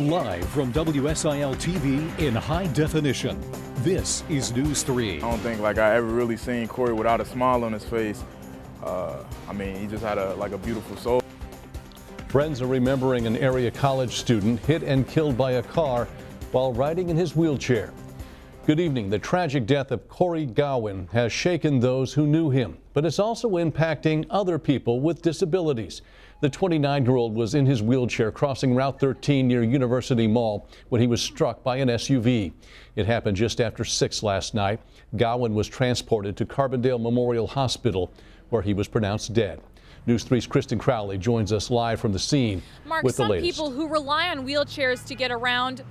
Live from WSIL-TV in high definition, this is News 3. I don't think I ever really seen Corey without a smile on his face. I mean, he just had a beautiful soul. Friends are remembering an area college student hit and killed by a car while riding in his wheelchair. Good evening. The tragic death of Corey Gowan has shaken those who knew him, but it's also impacting other people with disabilities. The 29-year-old was in his wheelchair crossing Route 13 near University Mall when he was struck by an SUV. It happened just after 6 last night. Gowan was transported to Carbondale Memorial Hospital, where he was pronounced dead. News 3's Kristen Crowley joins us live from the scene with the latest. Some people who rely on wheelchairs to get around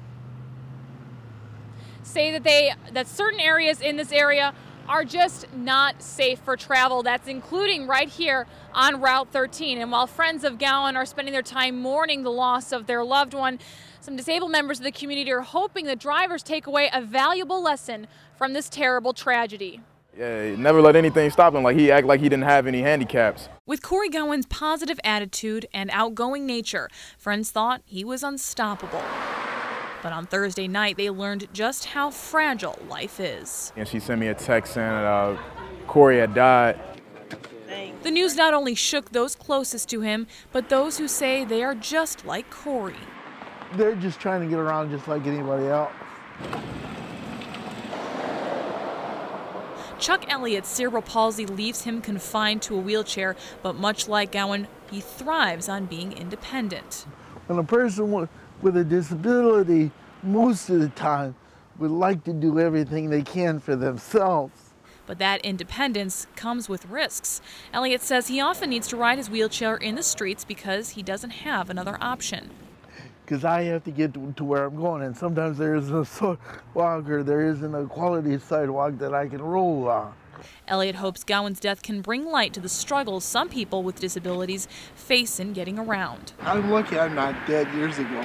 say that certain areas in this area are just not safe for travel. That's including right here on Route 13. And while friends of Gowan are spending their time mourning the loss of their loved one, some disabled members of the community are hoping that drivers take away a valuable lesson from this terrible tragedy. Yeah, he never let anything stop him. He act like he didn't have any handicaps. With Corey Gowan's positive attitude and outgoing nature, friends thought he was unstoppable. But on Thursday night, they learned just how fragile life is. And she sent me a text saying Corey had died. The news not only shook those closest to him, but those who say they are just like Corey. They're just trying to get around just like anybody else. Chuck Elliott's cerebral palsy leaves him confined to a wheelchair, but much like Gowan, he thrives on being independent. When a person with a disability, most of the time, would like to do everything they can for themselves. But that independence comes with risks. Elliott says he often needs to ride his wheelchair in the streets because he doesn't have another option. Because I have to get to where I'm going, and sometimes there isn't a sidewalk or there isn't a quality sidewalk that I can roll on. Elliott hopes Gowan's death can bring light to the struggles some people with disabilities face in getting around. I'm lucky I'm not dead years ago.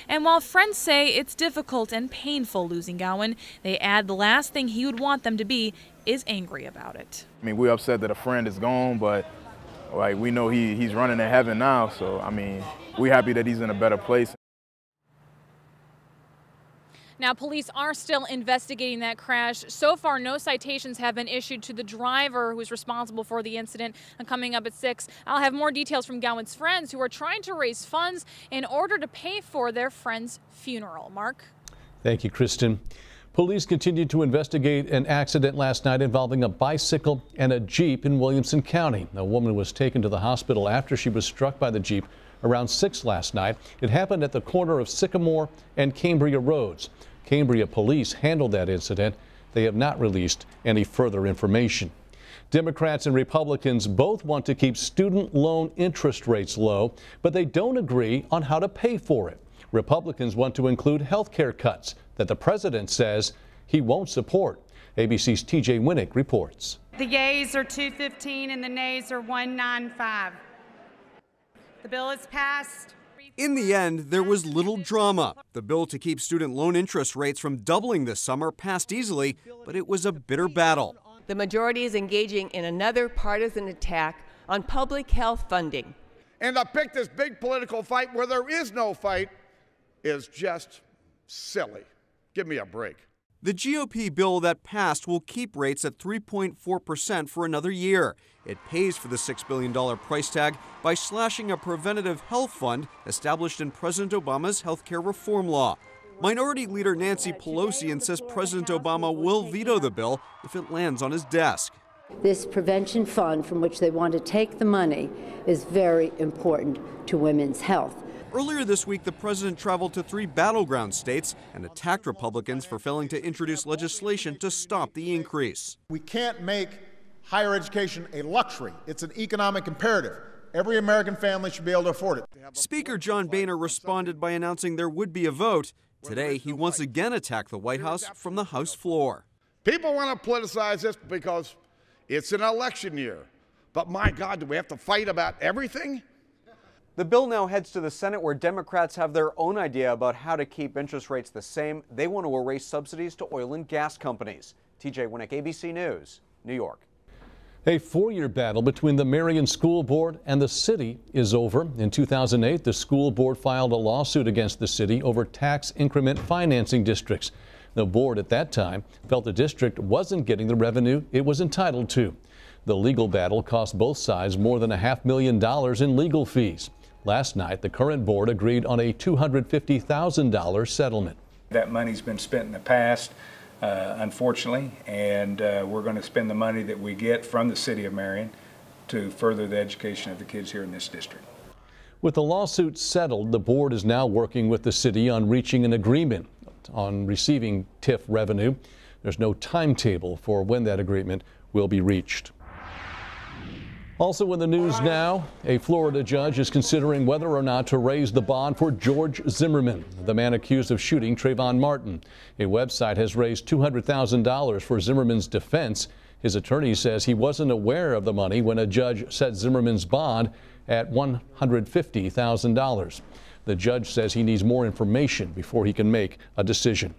And while friends say it's difficult and painful losing Gowan, they add the last thing he would want them to be is angry about it. I mean, we're upset that a friend is gone, but we know he's running to heaven now, so I mean, we're happy that he's in a better place. Now, police are still investigating that crash. So far, no citations have been issued to the driver who was responsible for the incident. And coming up at 6, I'll have more details from Gowan's friends who are trying to raise funds in order to pay for their friend's funeral. Mark? Thank you, Kristen. Police continued to investigate an accident last night involving a bicycle and a Jeep in Williamson County. A woman was taken to the hospital after she was struck by the Jeep around 6 last night. It happened at the corner of Sycamore and Cambria Roads. Cambria police handled that incident. They have not released any further information. Democrats and Republicans both want to keep student loan interest rates low, but they don't agree on how to pay for it. Republicans want to include health care cuts that the president says he won't support. ABC's TJ Winnick reports. The yeas are 215 and the nays are 195. The bill is passed. In the end, there was little drama. The bill to keep student loan interest rates from doubling this summer passed easily, but it was a bitter battle. The majority is engaging in another partisan attack on public health funding. And to pick this big political fight where there is no fight is just silly. Give me a break. The GOP bill that passed will keep rates at 3.4% for another year. It pays for the $6 billion price tag by slashing a preventative health fund established in President Obama's health care reform law. Minority Leader Nancy Pelosi insists President Obama will veto the bill if it lands on his desk. This prevention fund from which they want to take the money is very important to women's health. Earlier this week, the president traveled to 3 battleground states and attacked Republicans for failing to introduce legislation to stop the increase. We can't make higher education a luxury. It's an economic imperative. Every American family should be able to afford it. Speaker John Boehner responded by announcing there would be a vote. Today, he once again attacked the White House from the House floor. People want to politicize this because it's an election year. But my God, do we have to fight about everything? The bill now heads to the Senate, where Democrats have their own idea about how to keep interest rates the same. They want to erase subsidies to oil and gas companies. TJ Winnick, ABC News, New York. A 4-year battle between the Marion School Board and the city is over. In 2008, the school board filed a lawsuit against the city over tax increment financing districts. The board at that time felt the district wasn't getting the revenue it was entitled to. The legal battle cost both sides more than $500,000 in legal fees. Last night, the current board agreed on a $250,000 settlement. That money's been spent in the past, unfortunately, and we're going to spend the money that we get from the city of Marion to further the education of the kids here in this district. With the lawsuit settled, the board is now working with the city on reaching an agreement on receiving TIF revenue. There's no timetable for when that agreement will be reached. Also in the news now, a Florida judge is considering whether or not to raise the bond for George Zimmerman, the man accused of shooting Trayvon Martin. A website has raised $200,000 for Zimmerman's defense. His attorney says he wasn't aware of the money when a judge set Zimmerman's bond at $150,000. The judge says he needs more information before he can make a decision.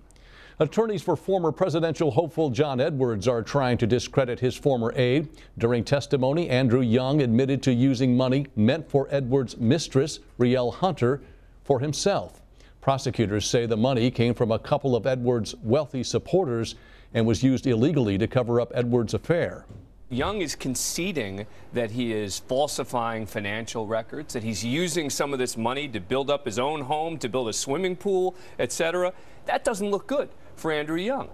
Attorneys for former presidential hopeful John Edwards are trying to discredit his former aide. During testimony, Andrew Young admitted to using money meant for Edwards' mistress, Rielle Hunter, for himself. Prosecutors say the money came from a couple of Edwards' wealthy supporters and was used illegally to cover up Edwards' affair. Young is conceding that he is falsifying financial records, that he's using some of this money to build up his own home, to build a swimming pool, etc. That doesn't look good for Andrew Young.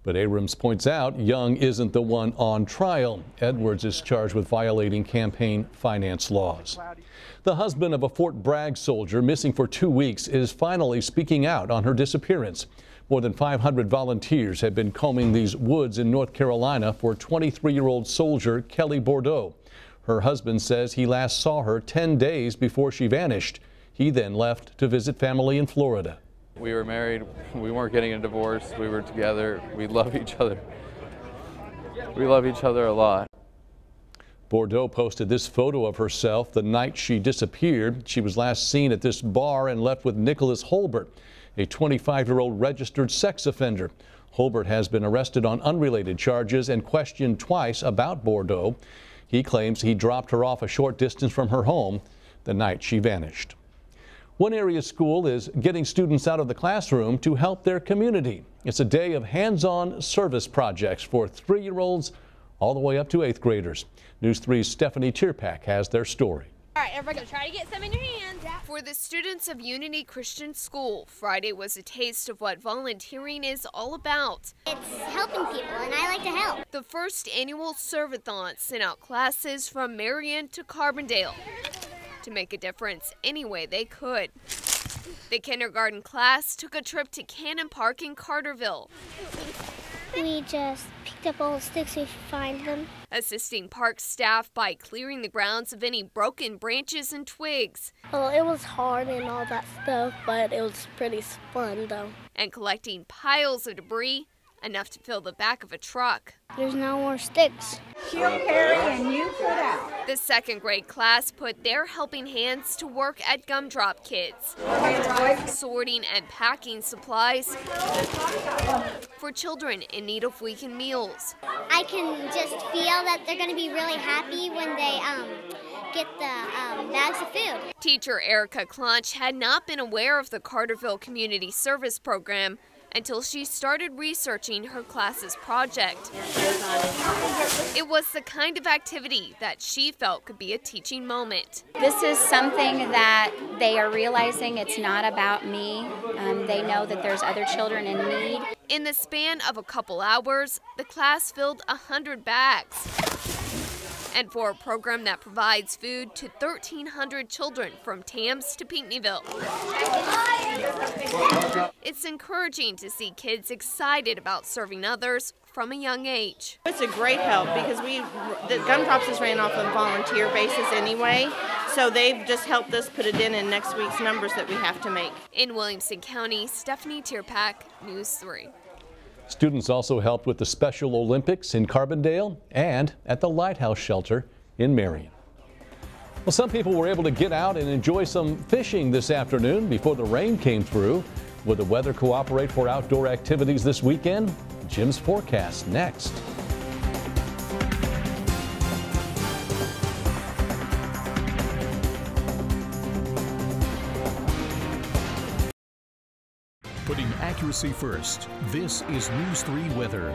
But Abrams points out Young isn't the one on trial. Edwards is charged with violating campaign finance laws. The husband of a Fort Bragg soldier missing for 2 weeks is finally speaking out on her disappearance. More than 500 volunteers have been combing these woods in North Carolina for 23-year-old soldier Kelly Bordeaux. Her husband says he last saw her 10 days before she vanished. He then left to visit family in Florida. We were married. We weren't getting a divorce. We were together. We love each other. We love each other a lot. Bordeaux posted this photo of herself the night she disappeared. She was last seen at this bar and left with Nicholas Holbert, a 25-year-old registered sex offender. Holbert has been arrested on unrelated charges and questioned twice about Bordeaux. He claims he dropped her off a short distance from her home the night she vanished. One area school is getting students out of the classroom to help their community. It's a day of hands-on service projects for 3-year-olds all the way up to 8th graders. News 3's Stephanie Tierpak has their story. All right, everybody, try to get some in your hands. For the students of Unity Christian School, Friday was a taste of what volunteering is all about. It's helping people, and I like to help. The first annual Serve-a-thon sent out classes from Marion to Carbondale to make a difference any way they could. The kindergarten class took a trip to Cannon Park in Carterville. We just picked up all the sticks if we find them. Assisting park staff by clearing the grounds of any broken branches and twigs. Well, it was hard and all that stuff, but it was pretty fun though. And collecting piles of debris, enough to fill the back of a truck. There's no more sticks. She'll carry and you put out. The 2nd grade class put their helping hands to work at Gumdrop Kids, sorting and packing supplies for children in need of weekend meals. I can just feel that they're going to be really happy when they get the bags of food. Teacher Erica Clunch had not been aware of the Carterville Community Service Program until she started researching her class's project. It was the kind of activity that she felt could be a teaching moment. This is something that they are realizing it's not about me. They know that there's other children in need. In the span of a couple hours, the class filled 100 bags. And for a program that provides food to 1,300 children from Tams to Pinckneyville. It's encouraging to see kids excited about serving others from a young age. It's a great help because the Gumdrops is ran off on a volunteer basis anyway, so they've just helped us put it in next week's numbers that we have to make. In Williamson County, Stephanie Tierpak, News 3. Students also helped with the Special Olympics in Carbondale and at the Lighthouse Shelter in Marion. Well, some people were able to get out and enjoy some fishing this afternoon before the rain came through. Will the weather cooperate for outdoor activities this weekend? Jim's forecast next. Putting accuracy first, this is News 3 Weather.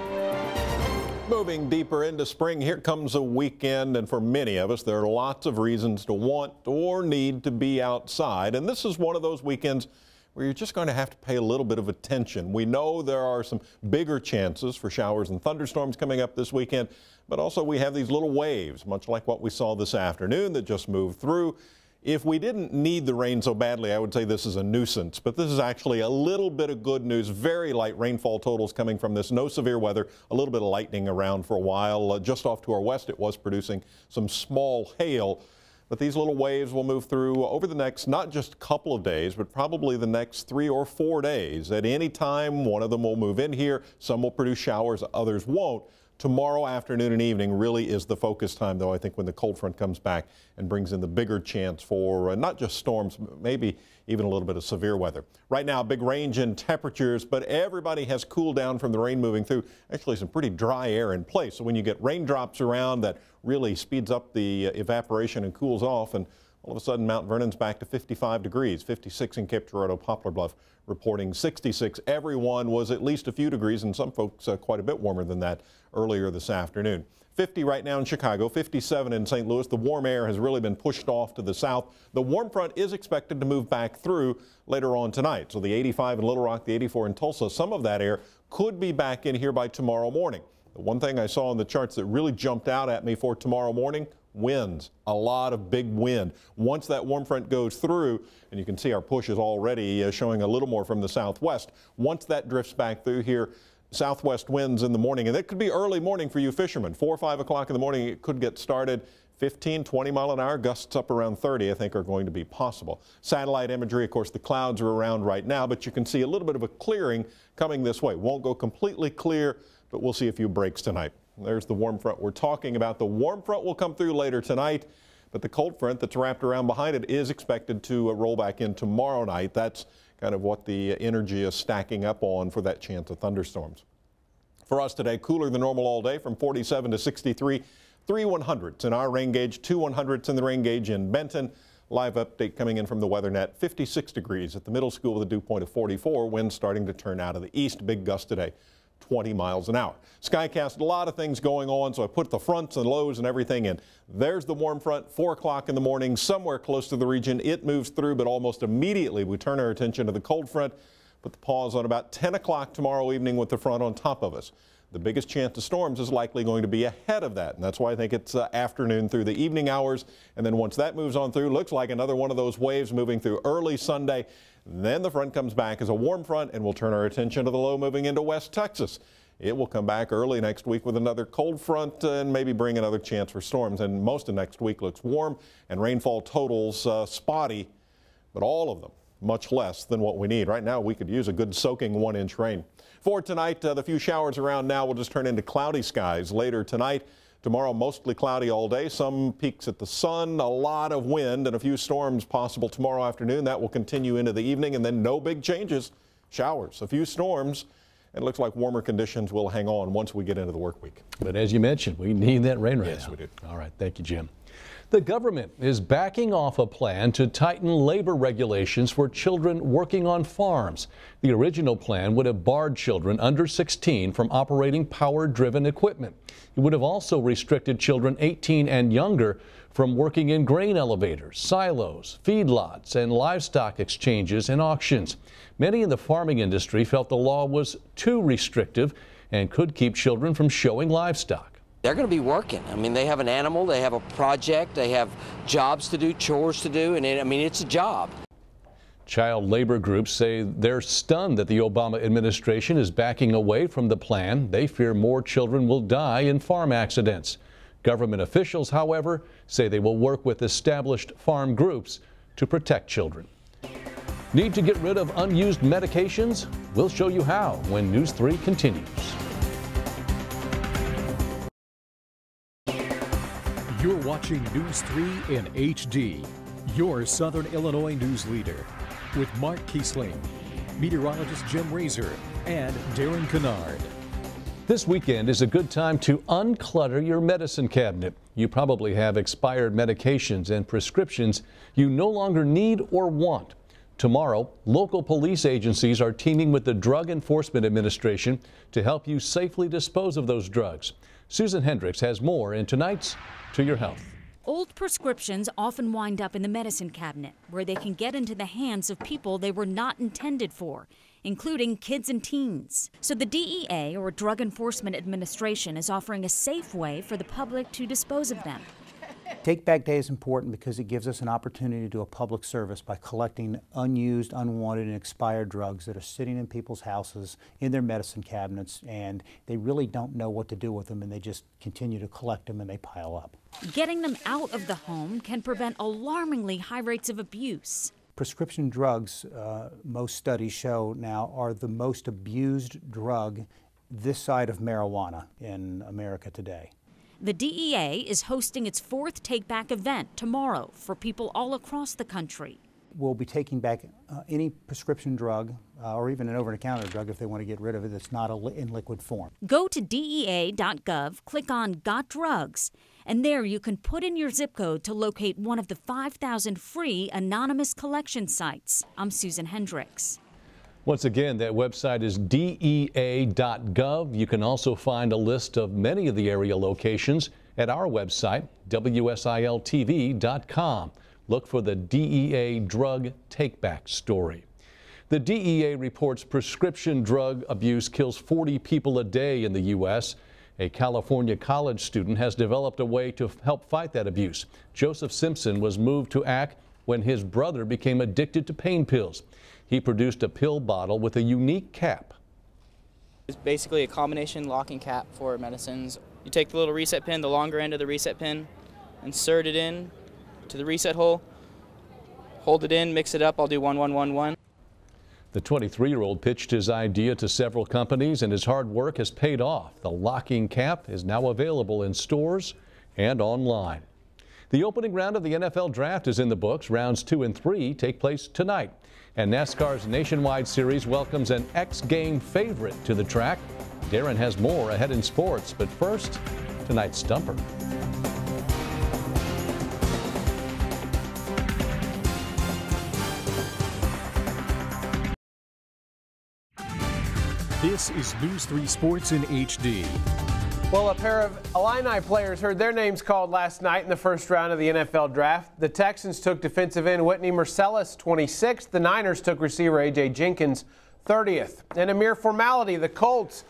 Moving deeper into spring, here comes a weekend, and for many of us, there are lots of reasons to want or need to be outside, and this is one of those weekends where you're just going to have to pay a little bit of attention. We know there are some bigger chances for showers and thunderstorms coming up this weekend, but also we have these little waves, much like what we saw this afternoon that just moved through. If we didn't need the rain so badly, I would say this is a nuisance, but this is actually a little bit of good news. Very light rainfall totals coming from this. No severe weather, a little bit of lightning around for a while. Just off to our west, it was producing some small hail. But these little waves will move through over the next, not just couple of days, but probably the next 3 or 4 days. At any time, one of them will move in here. Some will produce showers, others won't. Tomorrow afternoon and evening really is the focus time, though, I think, when the cold front comes back and brings in the bigger chance for not just storms, maybe even a little bit of severe weather. Right now, big range in temperatures, but everybody has cooled down from the rain moving through. Actually, some pretty dry air in place. So when you get raindrops around, that really speeds up the evaporation and cools off. And all of a sudden, Mount Vernon's back to 55 degrees, 56 in Cape Girardeau, Poplar Bluff reporting 66. Everyone was at least a few degrees, and some folks quite a bit warmer than that earlier this afternoon. 50 right now in Chicago, 57 in St. Louis. The warm air has really been pushed off to the south. The warm front is expected to move back through later on tonight. So the 85 in Little Rock, the 84 in Tulsa, some of that air could be back in here by tomorrow morning. The one thing I saw on the charts that really jumped out at me for tomorrow morning, winds, a lot of big wind. Once that warm front goes through, and you can see our push is already showing a little more from the southwest. Once that drifts back through here, southwest winds in the morning, and it could be early morning for you fishermen. 4 or 5 o'clock in the morning, it could get started. 15, 20 mile an hour, gusts up around 30, I think, are going to be possible. Satellite imagery, of course, the clouds are around right now, but you can see a little bit of a clearing coming this way. Won't go completely clear, but we'll see a few breaks tonight. There's the warm front we're talking about. The warm front will come through later tonight, but the cold front that's wrapped around behind it is expected to roll back in tomorrow night. That's kind of what the energy is stacking up on for that chance of thunderstorms. For us today, cooler than normal all day from 47 to 63, 3 100s in our rain gauge, 2 100s in the rain gauge in Benton. Live update coming in from the WeatherNet, 56 degrees at the middle school with a dew point of 44. Winds starting to turn out of the east. Big gust today, 20 miles an hour. Skycast, a lot of things going on, so I put the fronts and lows and everything in. There's the warm front, 4 o'clock in the morning, somewhere close to the region. It moves through, but almost immediately we turn our attention to the cold front. Put the pause on about 10 o'clock tomorrow evening with the front on top of us. The biggest chance of storms is likely going to be ahead of that, and that's why I think it's afternoon through the evening hours. And then once that moves on through, looks like another one of those waves moving through early Sunday. Then the front comes back as a warm front, and we'll turn our attention to the low moving into West Texas. It will come back early next week with another cold front and maybe bring another chance for storms. And most of next week looks warm, and rainfall totals spotty, but all of them much less than what we need. Right now, we could use a good soaking 1-inch rain. For tonight, the few showers around now will just turn into cloudy skies later tonight. Tomorrow, mostly cloudy all day. Some peaks at the sun, a lot of wind, and a few storms possible tomorrow afternoon. That will continue into the evening, and then no big changes. Showers, a few storms, and it looks like warmer conditions will hang on once we get into the work week. But as you mentioned, we need that rain right now. Yes, we do. All right. Thank you, Jim. The government is backing off a plan to tighten labor regulations for children working on farms. The original plan would have barred children under 16 from operating power-driven equipment. It would have also restricted children 18 and younger from working in grain elevators, silos, feedlots, and livestock exchanges and auctions. Many in the farming industry felt the law was too restrictive and could keep children from showing livestock. They're going to be working. I mean, they have an animal, they have a project, they have jobs to do, chores to do, and it's a job. Child labor groups say they're stunned that the Obama administration is backing away from the plan. They fear more children will die in farm accidents. Government officials, however, say they will work with established farm groups to protect children. Need to get rid of unused medications? We'll show you how when News 3 continues. You're watching News 3 in HD, your Southern Illinois news leader, with Mark Kiesling, meteorologist Jim Razor, and Darren Kennard. This weekend is a good time to unclutter your medicine cabinet. You probably have expired medications and prescriptions you no longer need or want. Tomorrow, local police agencies are teaming with the Drug Enforcement Administration to help you safely dispose of those drugs. Susan Hendricks has more in tonight's To Your Health. Old prescriptions often wind up in the medicine cabinet, where they can get into the hands of people they were not intended for, including kids and teens. So the DEA, or Drug Enforcement Administration, is offering a safe way for the public to dispose of them. Take Back Day is important because it gives us an opportunity to do a public service by collecting unused, unwanted, and expired drugs that are sitting in people's houses, in their medicine cabinets, and they really don't know what to do with them, and they just continue to collect them and they pile up. Getting them out of the home can prevent alarmingly high rates of abuse. Prescription drugs, most studies show now, are the most abused drug this side of marijuana in America today. The DEA is hosting its 4th Take Back event tomorrow for people all across the country. We'll be taking back any prescription drug or even an over-the-counter drug if they want to get rid of it that's not in liquid form. Go to DEA.gov, click on Got Drugs, and there you can put in your zip code to locate one of the 5,000 free anonymous collection sites. I'm Susan Hendricks. Once again, that website is DEA.gov. You can also find a list of many of the area locations at our website, WSILTV.com. Look for the DEA Drug Take-Back story. The DEA reports prescription drug abuse kills 40 people a day in the U.S. A California college student has developed a way to help fight that abuse. Joseph Simpson was moved to act when his brother became addicted to pain pills. He produced a pill bottle with a unique cap. It's basically a combination locking cap for medicines. You take the little reset pin, the longer end of the reset pin, insert it in to the reset hole, hold it in, mix it up. I'll do 1, 1, 1, 1. The 23-year-old pitched his idea to several companies, and his hard work has paid off. The locking cap is now available in stores and online. The opening round of the NFL Draft is in the books. Rounds 2 and 3 take place tonight. And NASCAR's Nationwide Series welcomes an X-Game favorite to the track. Darren has more ahead in sports, but first, tonight's Stumper. This is News 3 Sports in HD. Well, a pair of Illini players heard their names called last night in the first round of the NFL Draft. The Texans took defensive end Whitney Mercilus, 26th. The Niners took receiver A.J. Jenkins, 30th. And a mere formality, the Colts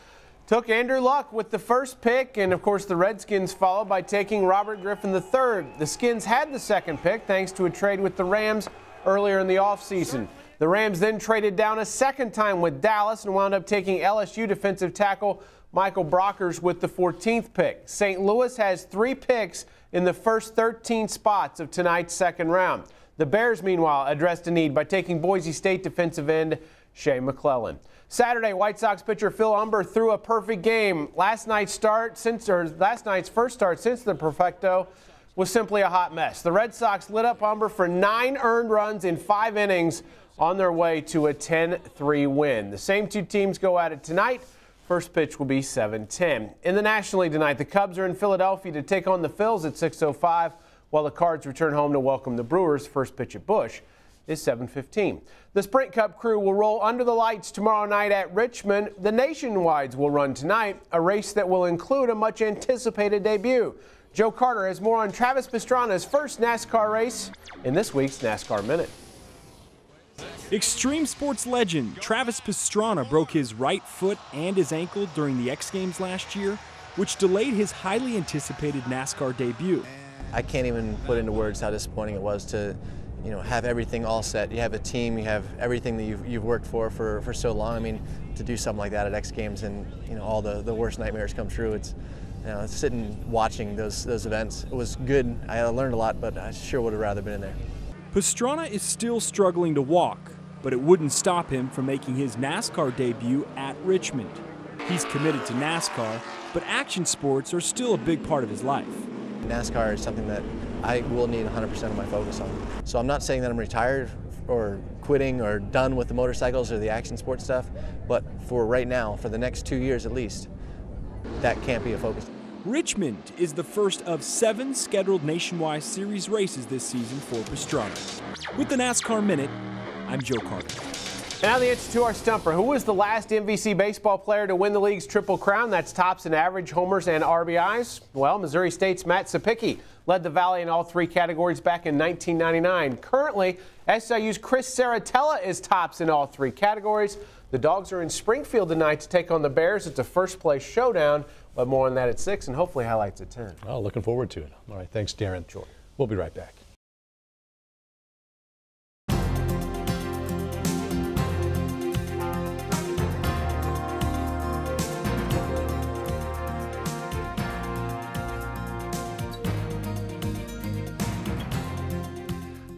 took Andrew Luck with the first pick, and of course the Redskins followed by taking Robert Griffin III. The Skins had the second pick thanks to a trade with the Rams earlier in the offseason. The Rams then traded down a second time with Dallas and wound up taking LSU defensive tackle Michael Brockers with the 14th pick. St. Louis has 3 picks in the first 13 spots of tonight's second round. The Bears, meanwhile, addressed a need by taking Boise State defensive end Shea McClellan. Saturday, White Sox pitcher Phil Humber threw a perfect game. Last night's first start since the perfecto was simply a hot mess. The Red Sox lit up Humber for 9 earned runs in 5 innings on their way to a 10-3 win. The same 2 teams go at it tonight. First pitch will be 7:10. In the National League tonight, the Cubs are in Philadelphia to take on the Phils at 6:05, while the Cards return home to welcome the Brewers. First pitch at Busch is 7:15. The Sprint Cup crew will roll under the lights tomorrow night at Richmond. The Nationwides will run tonight, a race that will include a much-anticipated debut. Joe Carter has more on Travis Pastrana's first NASCAR race in this week's NASCAR Minute. Extreme sports legend Travis Pastrana broke his right foot and his ankle during the X Games last year, which delayed his highly anticipated NASCAR debut. I can't even put into words how disappointing it was to, have everything all set. You have a team, you have everything that you've worked for so long. I mean, to do something like that at X Games and all the worst nightmares come true. It's sitting watching those events. It was good. I learned a lot, but I sure would have rather been in there. Pastrana is still struggling to walk, but it wouldn't stop him from making his NASCAR debut at Richmond. He's committed to NASCAR, but action sports are still a big part of his life. NASCAR is something that I will need 100% of my focus on. So I'm not saying that I'm retired or quitting or done with the motorcycles or the action sports stuff, but for right now, for the next 2 years at least, that can't be a focus. Richmond is the first of 7 scheduled Nationwide Series races this season for Pastrana. With the NASCAR Minute, I'm Joe Carter. Now the answer to our stumper. Who was the last MVC baseball player to win the league's Triple Crown? That's tops in average, homers, and RBIs. Well, Missouri State's Matt Sapicki led the Valley in all three categories back in 1999. Currently, SIU's Chris Saratella is tops in all three categories. The Dogs are in Springfield tonight to take on the Bears. It's a first-place showdown, but more on that at 6 and hopefully highlights at 10. Oh, looking forward to it. All right, thanks, Darren. Sure. We'll be right back.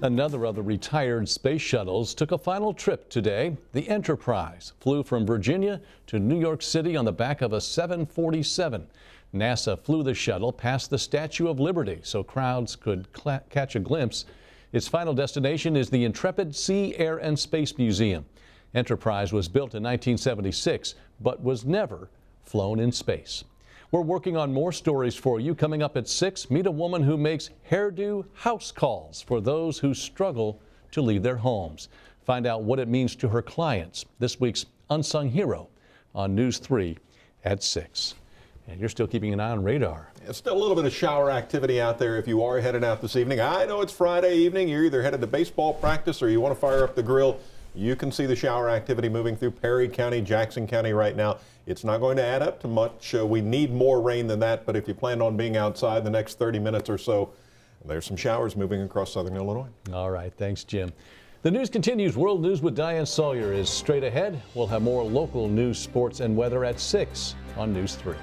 Another of the retired space shuttles took a final trip today. The Enterprise flew from Virginia to New York City on the back of a 747. NASA flew the shuttle past the Statue of Liberty so crowds could catch a glimpse. Its final destination is the Intrepid Sea, Air and Space Museum. Enterprise was built in 1976, but was never flown in space. We're working on more stories for you. Coming up at 6, meet a woman who makes hairdo house calls for those who struggle to leave their homes. Find out what it means to her clients. This week's Unsung Hero on News 3 at 6. And you're still keeping an eye on radar. It's still a little bit of shower activity out there if you are headed out this evening. I know it's Friday evening. You're either headed to baseball practice or you want to fire up the grill. You can see the shower activity moving through Perry County, Jackson County right now. It's not going to add up to much. We need more rain than that, but if you plan on being outside the next 30 minutes or so, there's some showers moving across southern Illinois. All right, thanks, Jim. The news continues. World News with Diane Sawyer is straight ahead. We'll have more local news, sports, and weather at 6 on News 3.